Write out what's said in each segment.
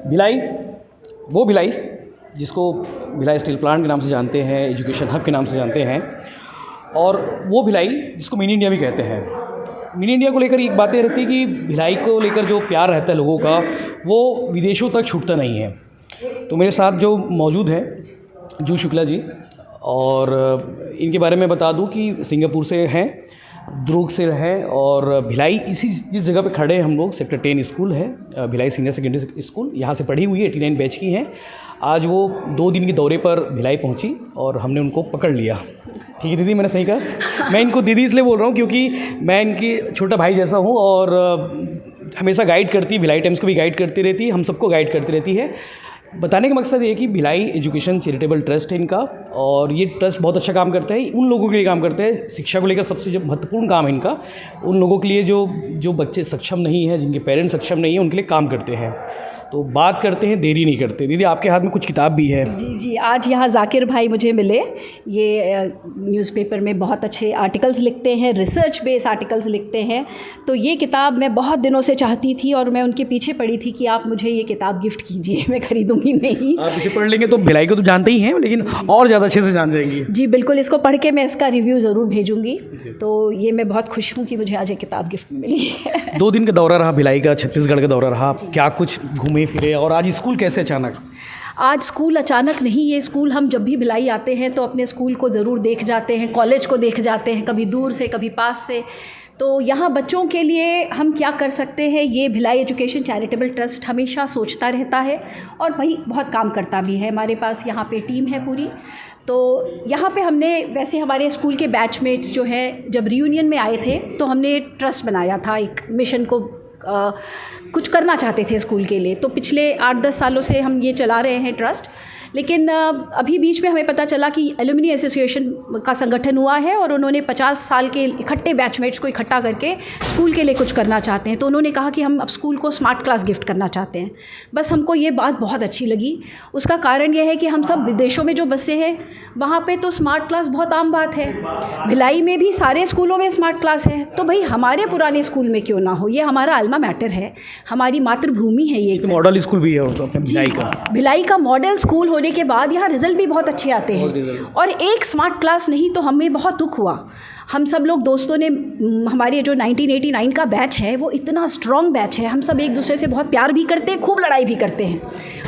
भिलाई, वो भिलाई जिसको Bhilai steel plant के नाम से जानते हैं, एजुकेशन हब के नाम से जानते हैं, और वो भिलाई जिसको मिनी इंडिया भी कहते हैं। मिनी इंडिया को लेकर एक बातें रहती है कि भिलाई को लेकर जो प्यार रहता है लोगों का, वो विदेशों तक छूटता नहीं है। तो मेरे साथ जो मौजूद हैं जू शुक्ला जी, और इनके बारे में बता दूं कि सिंगापुर से हैं, दुर्ग से हैं, और भिलाई इसी जिस जगह पे खड़े हैं हम लोग, सेक्टर 10 स्कूल है भिलाई सीनियर सेकेंडरी स्कूल, यहाँ से पढ़ी हुई है, 89 बैच की हैं। आज वो 2 दिन के दौरे पर भिलाई पहुँची और हमने उनको पकड़ लिया। ठीक है दीदी, मैंने सही कहा? मैं इनको दीदी इसलिए बोल रहा हूँ क्योंकि मैं इनकी छोटा भाई जैसा हूँ, और हमेशा गाइड करती है, भिलाई टाइम्स को भी गाइड करती रहती है, हम सबको गाइड करती रहती है। बताने का मकसद ये है कि भिलाई एजुकेशन चैरिटेबल ट्रस्ट है इनका, और ये ट्रस्ट बहुत अच्छा काम करता है, उन लोगों के लिए काम करता है, शिक्षा को लेकर सबसे जो महत्वपूर्ण काम है इनका, उन लोगों के लिए जो बच्चे सक्षम नहीं हैं, जिनके पेरेंट्स सक्षम नहीं हैं, उनके लिए काम करते हैं। तो बात करते हैं, देरी नहीं करते। दीदी आपके हाथ में कुछ किताब भी है। जी जी, आज यहाँ जाकिर भाई मुझे मिले। ये न्यूज़पेपर में बहुत अच्छे आर्टिकल्स लिखते हैं, रिसर्च बेस्ड आर्टिकल्स लिखते हैं। तो ये किताब मैं बहुत दिनों से चाहती थी और मैं उनके पीछे पड़ी थी कि आप मुझे ये किताब गिफ्ट कीजिए। मैं खरीदूंगी नहीं। आप इसे पढ़ लेंगे तो भिलाई को तो जानते ही हैं, लेकिन और ज़्यादा अच्छे से जान जाएंगी। जी बिल्कुल, इसको पढ़ के मैं इसका रिव्यू ज़रूर भेजूँगी। तो ये मैं बहुत खुश हूँ कि मुझे आज ये किताब गिफ्ट मिली है। 2 दिन का दौरा रहा भिलाई का, छत्तीसगढ़ का दौरा रहा, क्या कुछ घूमे फिरे, और आज स्कूल कैसे अचानक? आज स्कूल अचानक नहीं, ये स्कूल हम जब भी भिलाई आते हैं तो अपने स्कूल को ज़रूर देख जाते हैं, कॉलेज को देख जाते हैं, कभी दूर से कभी पास से। तो यहाँ बच्चों के लिए हम क्या कर सकते हैं, ये भिलाई एजुकेशन चैरिटेबल ट्रस्ट हमेशा सोचता रहता है और वही बहुत काम करता भी है। हमारे पास यहाँ पे टीम है पूरी। तो यहाँ पे हमने, वैसे हमारे स्कूल के बैचमेट्स जो हैं जब रियूनियन में आए थे तो हमने ट्रस्ट बनाया था, एक मिशन को कुछ करना चाहते थे स्कूल के लिए। तो पिछले 8-10 सालों से हम ये चला रहे हैं ट्रस्ट। लेकिन अभी बीच में हमें पता चला कि एलुमनी एसोसिएशन का संगठन हुआ है और उन्होंने 50 साल के इकट्ठे बैचमेट्स को इकट्ठा करके स्कूल के लिए कुछ करना चाहते हैं। तो उन्होंने कहा कि हम अब स्कूल को स्मार्ट क्लास गिफ्ट करना चाहते हैं। बस हमको ये बात बहुत अच्छी लगी। उसका कारण यह है कि हम सब विदेशों में जो बसे हैं वहाँ पे तो स्मार्ट क्लास बहुत आम बात है। भिलाई में भी सारे स्कूलों में स्मार्ट क्लास है, तो भाई हमारे पुराने स्कूल में क्यों ना हो। ये हमारा अल्मा मैटर है, हमारी मातृभूमि है। ये तो मॉडल स्कूल भी है तो भिलाई का मॉडल स्कूल होने के बाद यहाँ रिजल्ट भी बहुत अच्छे आते हैं। और एक स्मार्ट क्लास नहीं तो हमें बहुत दुख हुआ। हम सब लोग दोस्तों ने, हमारे जो 1989 का बैच है वो इतना स्ट्रॉन्ग बैच है। हम सब एक दूसरे से बहुत प्यार भी करते हैं, खूब लड़ाई भी करते हैं।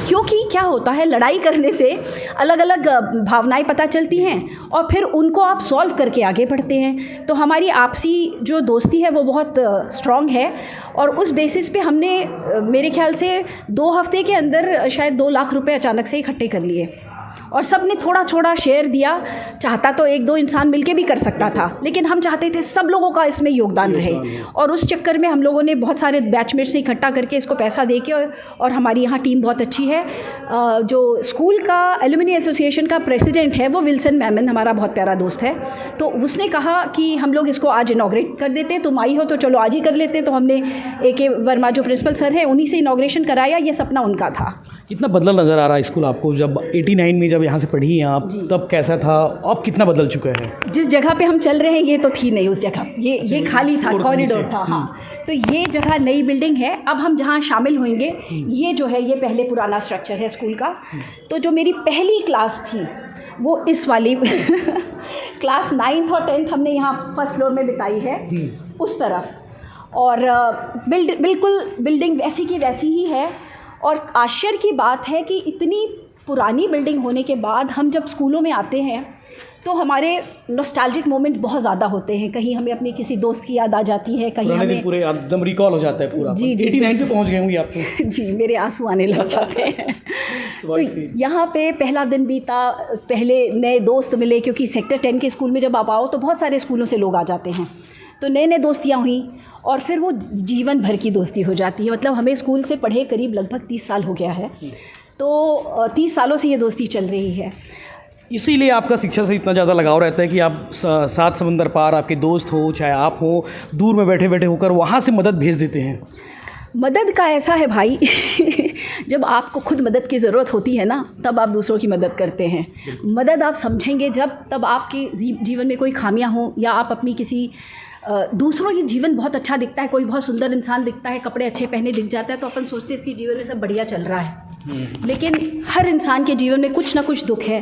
क्योंकि क्या होता है, लड़ाई करने से अलग अलग भावनाएं पता चलती हैं और फिर उनको आप सॉल्व करके आगे बढ़ते हैं। तो हमारी आपसी जो दोस्ती है वो बहुत स्ट्रॉन्ग है। और उस बेसिस पे हमने मेरे ख्याल से 2 हफ्ते के अंदर शायद 2 लाख रुपए अचानक से इकट्ठे कर लिए और सब ने थोड़ा थोड़ा शेयर दिया। चाहता तो 1-2 इंसान मिलके भी कर सकता था, लेकिन हम चाहते थे सब लोगों का इसमें योगदान रहे। और उस चक्कर में हम लोगों ने बहुत सारे बैचमेट से इकट्ठा करके इसको पैसा दे के, और हमारी यहाँ टीम बहुत अच्छी है। जो स्कूल का एलुमनी एसोसिएशन का प्रेसिडेंट है वो विल्सन मैमन, हमारा बहुत प्यारा दोस्त है। तो उसने कहा कि हम लोग इसको आज इनॉग्रेट कर देते हैं, तुम आई हो तो चलो आज ही कर लेते हैं। तो हमने AK वर्मा जो प्रिंसिपल सर हैं उन्हीं से इनॉग्रेशन कराया। ये सपना उनका था। कितना बदला नज़र आ रहा है स्कूल आपको? जब 89 में जब यहाँ से पढ़ी हैं आप, तब कैसा था? अब कितना बदल चुका है? जिस जगह पे हम चल रहे हैं ये तो थी नहीं उस जगह, ये खाली था, कॉरिडोर था। हाँ, तो ये जगह नई बिल्डिंग है। अब हम जहाँ शामिल होंगे, ये जो है ये पहले पुराना स्ट्रक्चर है स्कूल का। तो जो मेरी पहली क्लास थी वो इस वाली क्लास 9th और 10th हमने यहाँ फर्स्ट फ्लोर में बिताई है उस तरफ। और बिल्कुल बिल्डिंग वैसी की वैसी ही है। और आश्चर्य की बात है कि इतनी पुरानी बिल्डिंग होने के बाद हम जब स्कूलों में आते हैं तो हमारे नॉस्टैल्जिक मोमेंट बहुत ज़्यादा होते हैं। कहीं हमें अपने किसी दोस्त की याद आ जाती है, कहीं हमें पूरे एकदम रिकॉल हो जाता है पूरा। जी 89 पे पहुंच गए होंगे आप तो। जी, मेरे आंसू आने लग जाते हैं। तो यहाँ पे पहला दिन बीता, पहले नए दोस्त मिले, क्योंकि सेक्टर 10 के स्कूल में जब आप आओ तो बहुत सारे स्कूलों से लोग आ जाते हैं। तो नए नए दोस्तियाँ हुई और फिर वो जीवन भर की दोस्ती हो जाती है। मतलब हमें स्कूल से पढ़े करीब लगभग 30 साल हो गया है। तो 30 सालों से ये दोस्ती चल रही है। इसीलिए आपका शिक्षा से इतना ज़्यादा लगाव रहता है कि आप 7 समंदर पार आपके दोस्त हो, चाहे आप हो, दूर में बैठे बैठे होकर वहाँ से मदद भेज देते हैं। मदद का ऐसा है भाई जब आपको खुद मदद की ज़रूरत होती है ना, तब आप दूसरों की मदद करते हैं। मदद आप समझेंगे जब, तब आपके जीवन में कोई खामियां हो या आप अपनी किसी दूसरों की जीवन बहुत अच्छा दिखता है, कोई बहुत सुंदर इंसान दिखता है, कपड़े अच्छे पहने दिख जाता है, तो अपन सोचते हैं इसके जीवन में सब बढ़िया चल रहा है। लेकिन हर इंसान के जीवन में कुछ ना कुछ दुख है,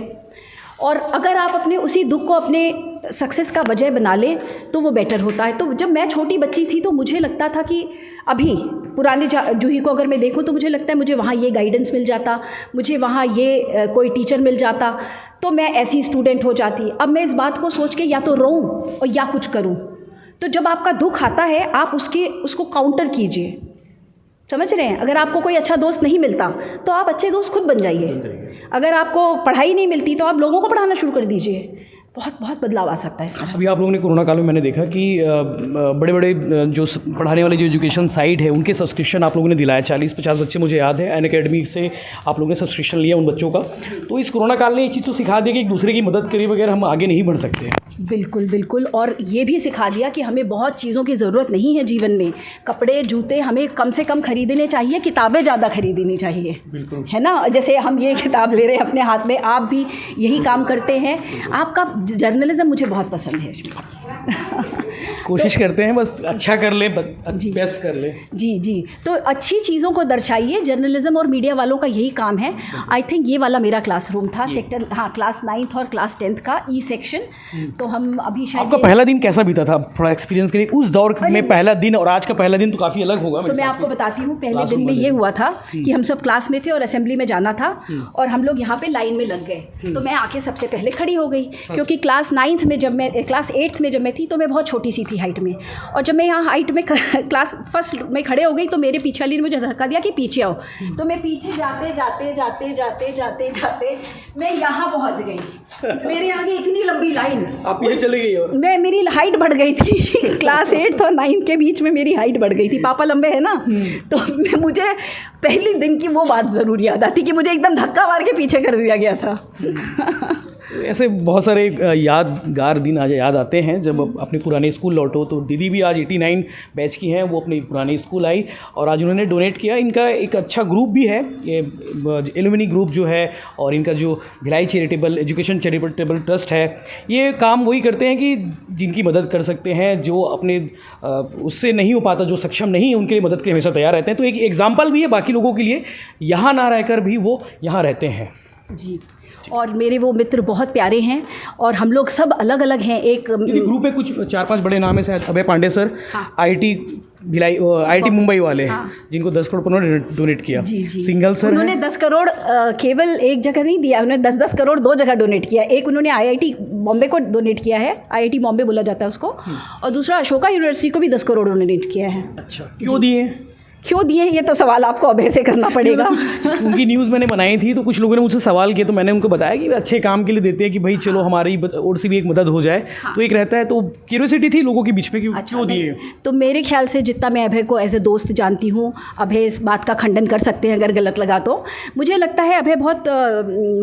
और अगर आप अपने उसी दुख को अपने सक्सेस का वजह बना लें तो वो बेटर होता है। तो जब मैं छोटी बच्ची थी तो मुझे लगता था कि अभी पुराने जूही को अगर मैं देखूं तो मुझे लगता है मुझे वहाँ ये गाइडेंस मिल जाता, मुझे वहाँ ये कोई टीचर मिल जाता, तो मैं ऐसी स्टूडेंट हो जाती। अब मैं इस बात को सोच के या तो रोऊं और या कुछ करूं। तो जब आपका दुख आता है आप उसको काउंटर कीजिए, समझ रहे हैं। अगर आपको कोई अच्छा दोस्त नहीं मिलता तो आप अच्छे दोस्त खुद बन जाइए। अगर आपको पढ़ाई नहीं मिलती तो आप लोगों को पढ़ाना शुरू कर दीजिए। बहुत बहुत बदलाव आ सकता है इस तरह से। अभी आप लोगों ने कोरोना काल में मैंने देखा कि बड़े बड़े जो पढ़ाने वाले जो एजुकेशन साइट है उनके सब्सक्रिप्शन आप लोगों ने दिलाया। 40-50 बच्चे मुझे याद है अनअकैडमी से आप लोगों ने सब्सक्रिप्शन लिया उन बच्चों का। तो इस कोरोना काल ने एक चीज़ तो सिखा दिया कि एक दूसरे की मदद करे बगैर हम आगे नहीं बढ़ सकते। बिल्कुल बिल्कुल। और ये भी सिखा दिया कि हमें बहुत चीज़ों की ज़रूरत नहीं है जीवन में। कपड़े जूते हमें कम से कम खरीदने चाहिए, किताबें ज़्यादा खरीदनी चाहिए, बिल्कुल है ना। जैसे हम ये किताब ले रहे हैं अपने हाथ में, आप भी यही काम करते हैं। आपका जर्नलिज्म मुझे बहुत पसंद है। कोशिश करते हैं बस अच्छा कर ले, बेस्ट कर ले। जी जी। तो अच्छी चीज़ों को दर्शाइए, जर्नलिज्म और मीडिया वालों का यही काम है। आई थिंक ये वाला मेरा क्लासरूम था, सेक्टर क्लास 9th और क्लास 10th का ई सेक्शन। तो हम अभी शायद आपका पहला दिन कैसा बीता था, थोड़ा एक्सपीरियंस करिए उस दौर में। पहला दिन और आज का पहला दिन तो काफ़ी अलग होगा। तो मैं आपको बताती हूँ, पहले दिन में ये हुआ था कि हम सब क्लास में थे और असेंबली में जाना था और हम लोग यहाँ पे लाइन में लग गए। तो मैं आके सबसे पहले खड़ी हो गई, क्योंकि क्लास 9th में जब मैं क्लास 8th में जब मैं थी तो मैं बहुत छोटी सी थी हाइट में। और जब मैं यहाँ हाइट में क्लास फर्स्ट में खड़े हो गई तो मेरे पीछे वाली ने मुझे धक्का दिया कि पीछे आओ। तो मैं पीछे जाते जाते जाते जाते जाते जाते मैं यहाँ पहुँच गई। मेरे आगे इतनी लंबी लाइन, आप पीछे चले गई और मेरी हाइट बढ़ गई थी। क्लास 8th और 9th के बीच में मेरी हाइट बढ़ गई थी। पापा लंबे हैं ना, तो मुझे पहली दिन की वो बात ज़रूर याद आती कि मुझे एकदम धक्का मार के पीछे कर दिया गया था। ऐसे बहुत सारे यादगार दिन आज याद आते हैं जब अपने पुराने स्कूल लौटो। तो दीदी भी आज 89 बैच की हैं, वो अपने पुराने स्कूल आई और आज उन्होंने डोनेट किया। इनका एक अच्छा ग्रुप भी है, ये एलुमनी ग्रुप जो है, और इनका जो Bhilai charitable education charitable trust है, ये काम वही करते हैं कि जिनकी मदद कर सकते हैं, जो अपने उससे नहीं हो पाता, जो सक्षम नहीं है, उनके लिए मदद के लिए हमेशा तैयार रहते हैं। तो एक एग्जाम्पल भी है बाकी लोगों के लिए, यहाँ ना रहकर भी वो यहाँ रहते हैं। जी। और मेरे वो मित्र बहुत प्यारे हैं और हम लोग सब अलग अलग हैं। एक ग्रुप है, कुछ 4-5 बड़े नाम है शायद। Abhay Pandey sir, IT Bhilai, IT Mumbai वाले हैं, जिनको 10 करोड़ उन्होंने डोनेट किया। जी जी। सिंगल सर उन्होंने 10 करोड़ केवल एक जगह नहीं दिया, उन्होंने 10-10 करोड़ 2 जगह डोनेट किया। एक उन्होंने आईआईटी बॉम्बे को डोनेट किया है, आईआईटी बॉम्बे बोला जाता है उसको, और दूसरा अशोका यूनिवर्सिटी को भी 10 करोड़ डोनेट किया है। अच्छा, क्यों दिए? क्यों दिए ये तो सवाल आपको अभय से करना पड़ेगा। उनकी न्यूज़ मैंने बनाई थी तो कुछ लोगों ने मुझसे सवाल किए, तो मैंने उनको बताया कि अच्छे काम के लिए देते हैं कि भाई चलो हमारी ओर से भी एक मदद हो जाए। तो एक रहता है, तो क्यूरियोसिटी थी लोगों के बीच में कि क्यों दिए। तो मेरे ख्याल से जितना मैं अभय को एज ए दोस्त जानती हूँ, अभय इस बात का खंडन कर सकते हैं अगर गलत लगा तो। मुझे लगता है अभय बहुत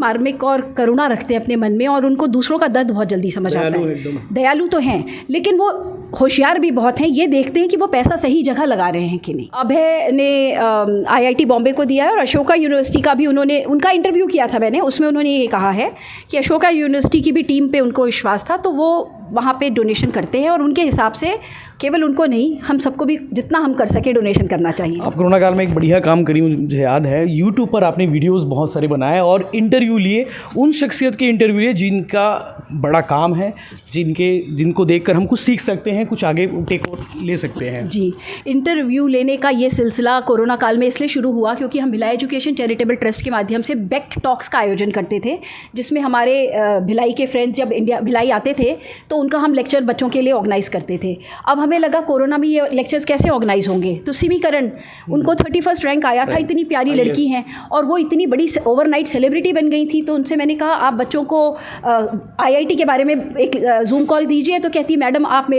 मार्मिक और करुणा रखते हैं अपने मन में और उनको दूसरों का दर्द बहुत जल्दी समझ आता है। दयालु तो हैं, लेकिन वो होशियार भी बहुत हैं। ये देखते हैं कि वो पैसा सही जगह लगा रहे हैं कि नहीं। अभय ने आईआईटी बॉम्बे को दिया है और अशोका यूनिवर्सिटी का भी उन्होंने, उनका इंटरव्यू किया था मैंने, उसमें उन्होंने ये कहा है कि अशोका यूनिवर्सिटी की भी टीम पे उनको विश्वास था, तो वो वहाँ पे डोनेशन करते हैं और उनके हिसाब से केवल उनको नहीं, हम सबको भी जितना हम कर सके डोनेशन करना चाहिए। आप कोरोना काल में एक बढ़िया काम करी, मुझे याद है यूट्यूब पर आपने वीडियोस बहुत सारे बनाए और इंटरव्यू लिए, उन शख्सियत के इंटरव्यू लिए जिनका बड़ा काम है, जिनको देखकर हम कुछ सीख सकते हैं, कुछ आगे टेक ले सकते हैं। जी, इंटरव्यू लेने का ये सिलसिला कोरोना काल में इसलिए शुरू हुआ क्योंकि हम भिलाई एजुकेशन चैरिटेबल ट्रस्ट के माध्यम से बेक्ट टॉक्स का आयोजन करते थे, जिसमें हमारे भिलाई के फ्रेंड्स जब इंडिया भिलाई आते थे तो उनका हम लेक्चर बच्चों के लिए ऑर्गेनाइज़ करते थे। अब हमें लगा कोरोना में ये लेक्चर्स कैसे ऑर्गेनाइज होंगे, तो सिमीकरण, उनको 31st रैंक आया था, इतनी प्यारी लड़की हैं और वो इतनी बड़ी ओवरनाइट सेलिब्रिटी बन गई थी। तो उनसे मैंने कहा आप बच्चों को आईआईटी के बारे में एक जूम कॉल दीजिए। तो कहती मैडम आप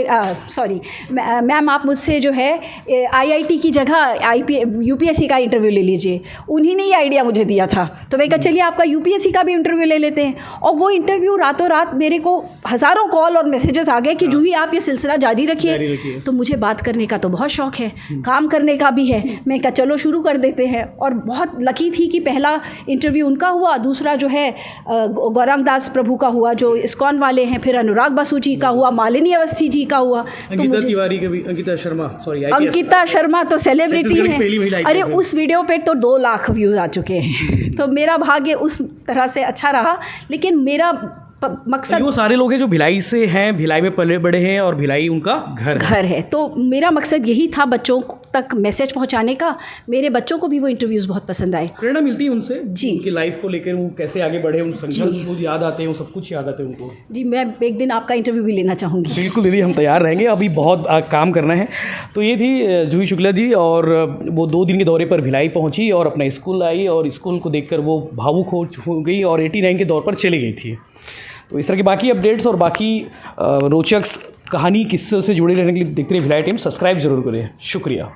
मैम आप मुझसे जो है आईआईटी की जगह यूपीएससी का इंटरव्यू ले लीजिए। उन्हीं ने ये आइडिया मुझे दिया था, तो मैं कहा चलिए आपका यूपीएससी का भी इंटरव्यू ले लेते हैं। और वो इंटरव्यू रातों रात मेरे को हज़ारों कॉल और मैसेजेस आ गए कि जूही आप ये सिलसिला जारी रखिए। तो मुझे बात करने का तो बहुत शौक है, काम करने का भी है। मैं कहा चलो शुरू कर देते हैं। और बहुत लकी थी कि पहला इंटरव्यू उनका हुआ, दूसरा जो है गौरांग दास प्रभु का हुआ जो इस्कॉन वाले हैं, फिर अनुराग बसु जी का हुआ, मालिनी अवस्थी जी का हुआ। अंकिता तिवारी का भी, अंकिता शर्मा तो सेलिब्रिटी हैं। अरे उस वीडियो पे तो 2 लाख व्यूज़ आ चुके हैं। तो मेरा भाग्य उस तरह से अच्छा रहा। लेकिन मेरा मकसद, वो सारे लोग हैं जो भिलाई से हैं, भिलाई में पले बड़े हैं और भिलाई उनका घर है। तो मेरा मकसद यही था बच्चों तक मैसेज पहुंचाने का। मेरे बच्चों को भी वो इंटरव्यूज़ बहुत पसंद आए, प्रेरणा मिलती है उनसे जी, उनकी लाइफ को लेकर, वो कैसे आगे बढ़े, उन संघर्ष वो याद आते हैं, वो सब कुछ याद आते हैं उनको। जी, मैं एक दिन आपका इंटरव्यू भी लेना चाहूँगी। बिल्कुल दीदी, हम तैयार रहेंगे, अभी बहुत काम करना है। तो ये थी जूही शुक्ला जी, और वो 2 दिन के दौरे पर भिलाई पहुँची और अपना स्कूल आई, और स्कूल को देखकर वो भावुक हो गई और 89 के दौर पर चली गई थी। तो इस तरह की बाकी अपडेट्स और बाकी रोचक कहानी किस्से से जुड़े रहने के लिए देखते रहिए भिलाई टाइम्स। सब्सक्राइब जरूर करें। शुक्रिया।